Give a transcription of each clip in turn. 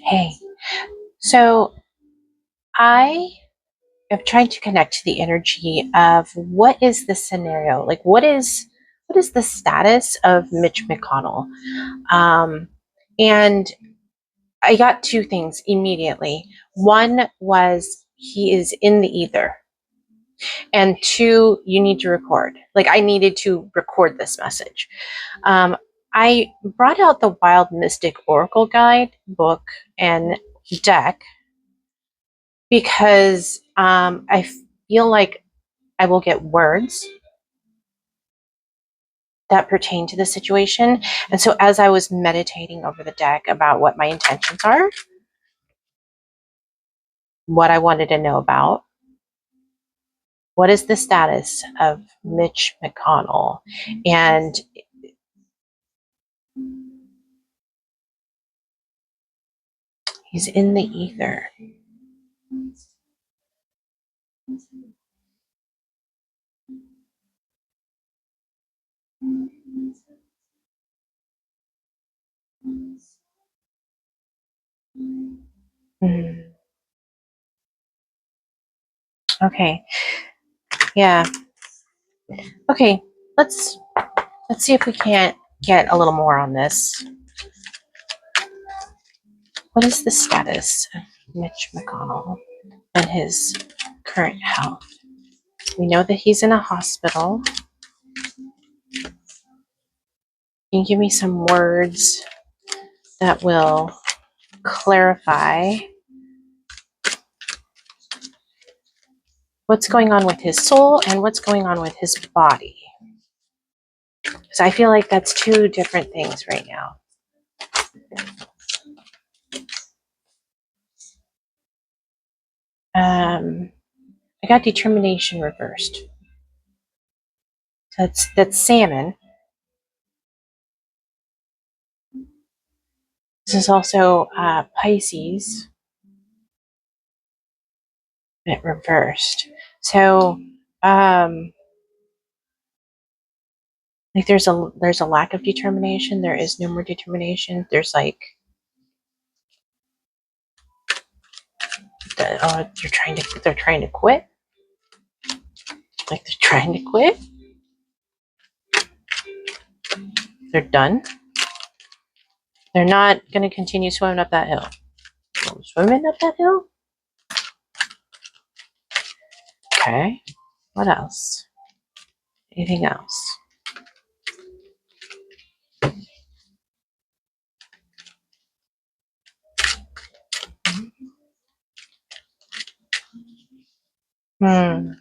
Hey, so I am trying to connect to the energy of what is the scenario? Like, what is the status of Mitch McConnell? Um, and I got two things immediately. One was he is in the ether, and two, you need to record. Like, I needed to record this message. Um, I brought out the Wild Mystic Oracle Guide book and deck because I feel like I will get words that pertain to the situation. And so as I was meditating over the deck about what my intentions are, what I wanted to know about, what is the status of Mitch McConnell? And he's in the ether. Hmm. Okay. Yeah. Okay. Let's see if we can't get a little more on this. What is the status of Mitch McConnell and his current health? We know that he's in a hospital. Can you give me some words that will clarify what's going on with his soul and what's going on with his body? Because I feel like that's two different things right now. I got determination reversed. That's salmon. This is also Pisces. It reversed. So like there's a lack of determination. There is no more determination. There's like they're trying to quit. Like they're trying to quit. They're done. They're not going to continue swimming up that hill. Swimming up that hill? Okay. What else? Anything else? Hmm.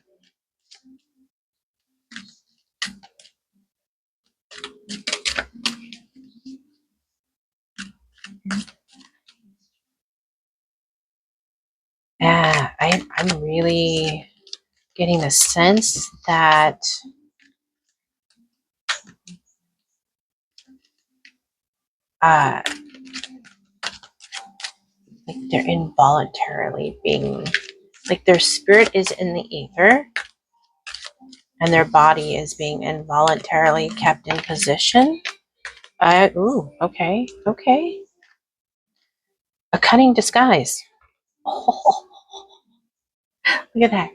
Yeah, I'm really getting the sense that like they're involuntarily being, like their spirit is in the ether and their body is being involuntarily kept in position. Okay. A cunning disguise. Oh, look at that.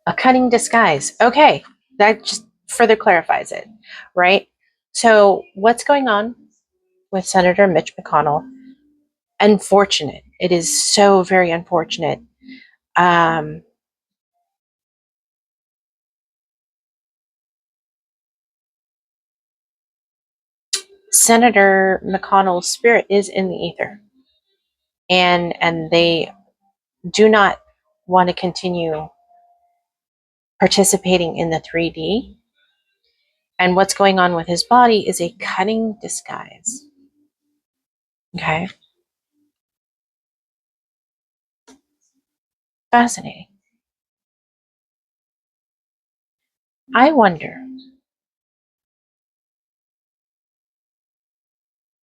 A cunning disguise. Okay, that just further clarifies it, right? So what's going on with Senator Mitch McConnell? Unfortunate. It is so very unfortunate. Senator McConnell's spirit is in the ether, and they do not want to continue participating in the 3D. And what's going on with his body is a cunning disguise. Okay. Fascinating. I wonder.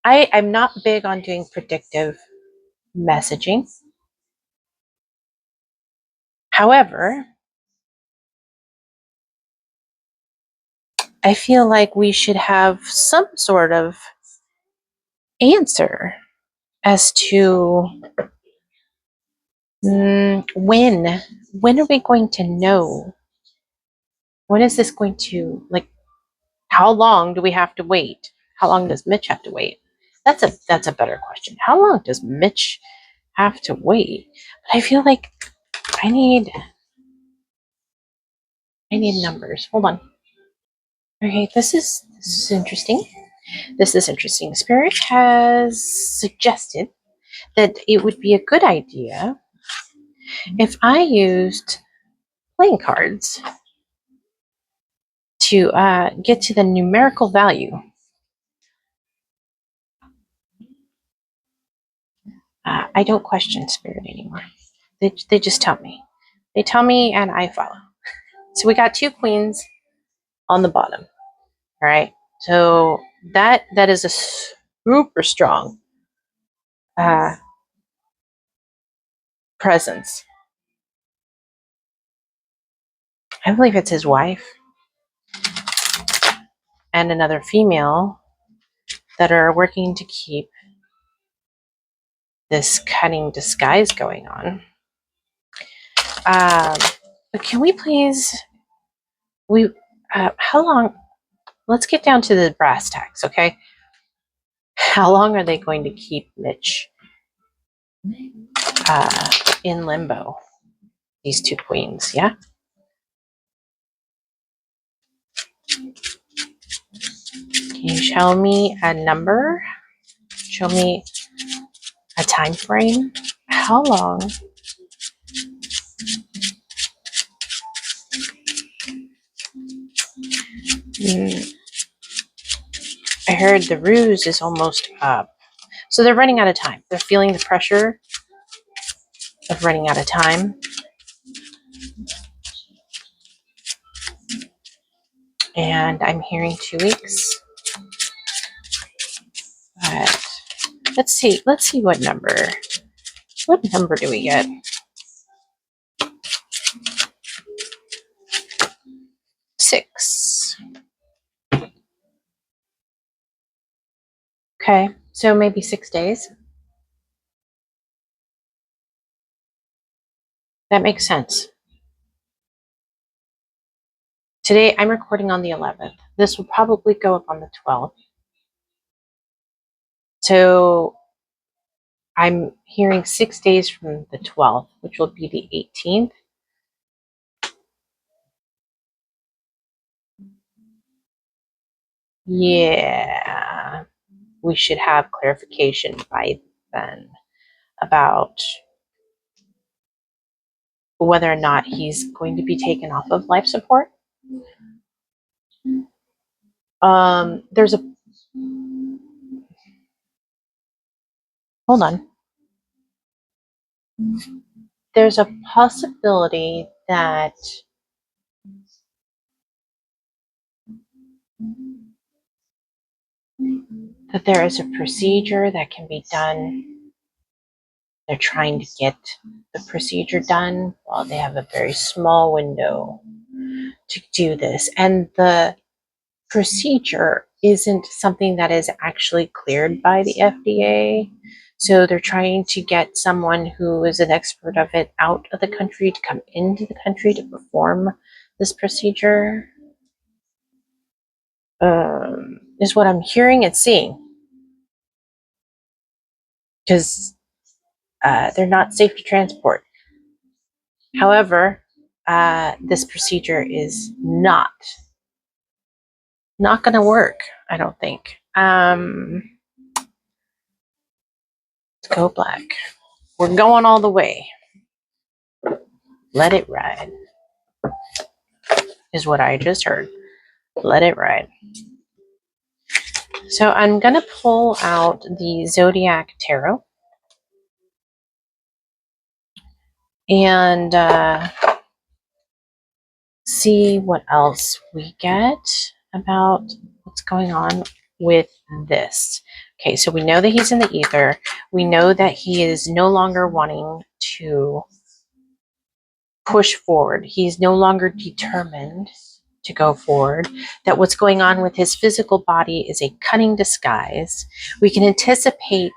I'm not big on doing predictive messaging. However, I feel like we should have some sort of answer as to when are we going to know? When is this going to, like, how long do we have to wait? How long does Mitch have to wait? That's a better question. How long does Mitch have to wait? But I feel like I need numbers. Hold on. Okay, this is interesting. This is interesting. Spirit has suggested that it would be a good idea if I used playing cards to get to the numerical value. I don't question Spirit anymore. They just tell me. They tell me and I follow. So we got 2 queens on the bottom. All right. So that is a super strong presence. I believe it's his wife and another female that are working to keep this cunning disguise going on. But can we please, how long, let's get down to the brass tacks, okay? How long are they going to keep Mitch in limbo? These 2 queens, yeah? Can you show me a number? Show me a time frame? How long? I heard the ruse is almost up. So they're running out of time. They're feeling the pressure of running out of time. And I'm hearing 2 weeks. But let's see what number. What number do we get? 6. Okay, so maybe 6 days. That makes sense. Today I'm recording on the 11th. This will probably go up on the 12th. So I'm hearing 6 days from the 12th, which will be the 18th. Yeah, we should have clarification by then about whether or not he's going to be taken off of life support. There's a, hold on. There's a possibility that there is a procedure that can be done. They're trying to get the procedure done while they have a very small window to do this. And the procedure isn't something that is actually cleared by the FDA. So they're trying to get someone who is an expert of it out of the country to come into the country to perform this procedure. Is what I'm hearing and seeing. Because they're not safe to transport. However, this procedure is not going to work, I don't think. Let's go black. We're going all the way. Let it ride, is what I just heard. Let it ride. So I'm going to pull out the Zodiac Tarot. And see what else we get about what's going on with this. Okay, so we know that he's in the ether. We know that he is no longer wanting to push forward. He's no longer determined to go forward. That what's going on with his physical body is a cunning disguise. We can anticipate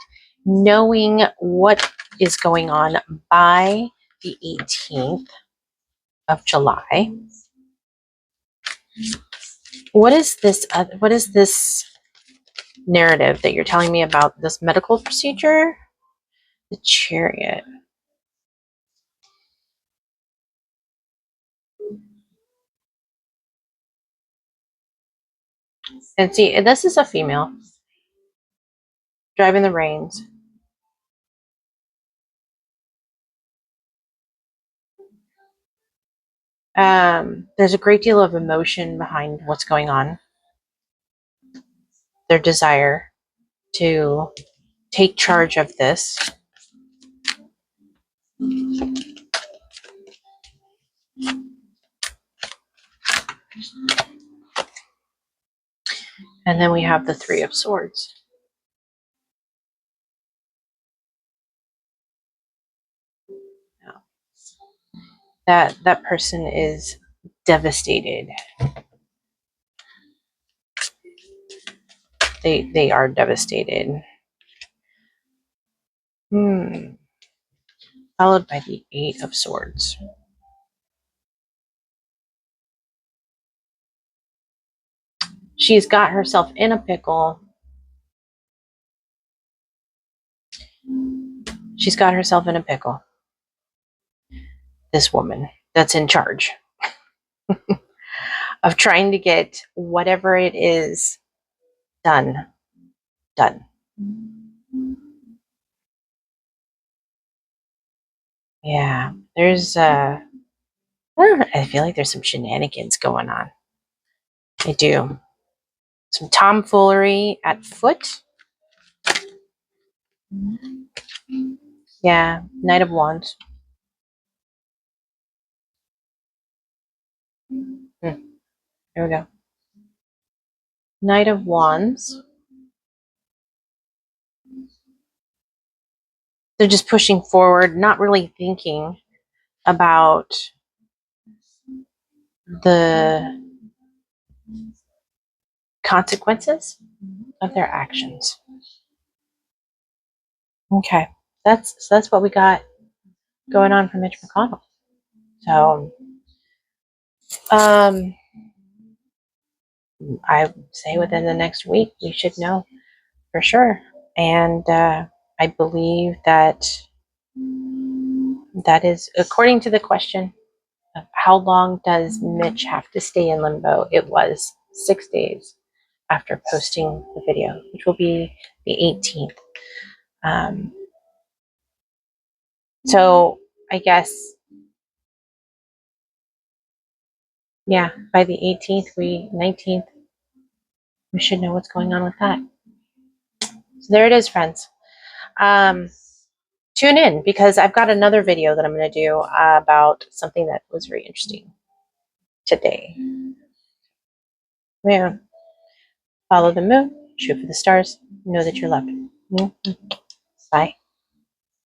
knowing what is going on by the 18th of July. What is this narrative that you're telling me about this medical procedure? The Chariot. And see, this is a female driving the reins. There's a great deal of emotion behind what's going on. Their desire to take charge of this. And then we have the Three of Swords. That person is devastated. They are devastated. Followed by the Eight of Swords. She's got herself in a pickle. She's got herself in a pickle. This woman that's in charge of trying to get whatever it is done. Yeah, there's I feel like there's some shenanigans going on. I do. Some tomfoolery at foot. Yeah, Knight of Wands. Here we go. Knight of Wands. They're just pushing forward, not really thinking about the consequences of their actions. Okay, that's what we got going on for Mitch McConnell. So, I would say within the next week we should know for sure, and I believe that is according to the question of how long does Mitch have to stay in limbo. It was 6 days after posting the video, which will be the 18th. So I guess, yeah, by the 19th, we should know what's going on with that. So there it is, friends. Tune in because I've got another video that I'm going to do about something that was very interesting today. Yeah. Follow the moon, shoot for the stars, know that you're loved. Bye.